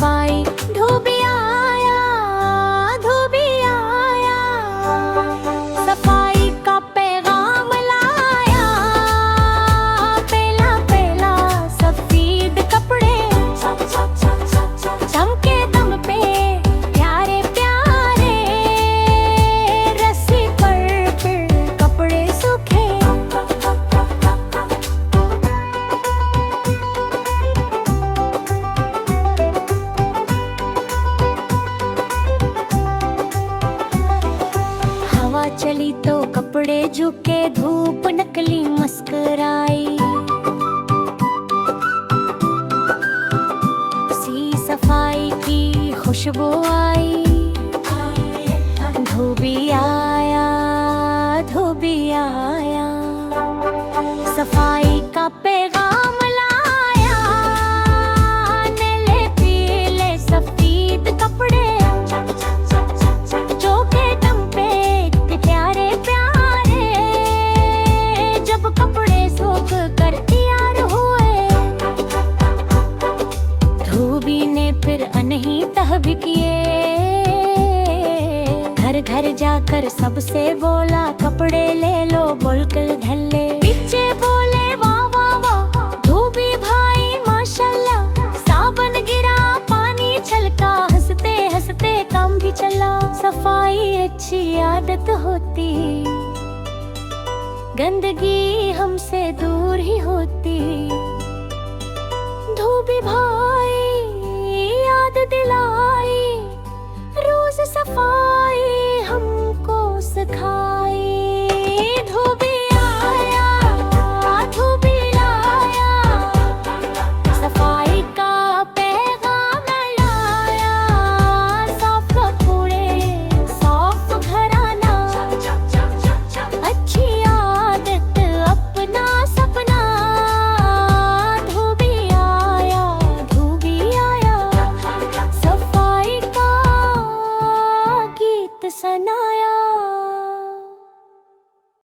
सफाई धोबी आया, धोबी आया, सफाई का पैगाम लाया। पहला पहला सफेद कपड़े चमके दम पे प्यारे प्यारे, रस्सी पर फिर कपड़े सूखे। हवा चली तो कपड़े झुके, धूप नकली मुस्कुराई। सी सफाई की खुशबू आई। धोबी आया, धोबी आया, सफाई का पैगाम लाया। नीले पीले सफेद कपड़े चौके टम्पे प्यारे प्यारे, जब कपड़े सूख कर तैयार हुए। धोबी ने फिर अनही तहबी किए, घर घर जाकर सबसे बोला कपड़े ले लो बोलकर धल्ले। पीछे बोले वाह वाह वाह धोबी भाई माशाल्लाह, साबन गिरा पानी छलका, हंसते हंसते काम भी चला। सफाई अच्छी आदत होती, गंदगी हमसे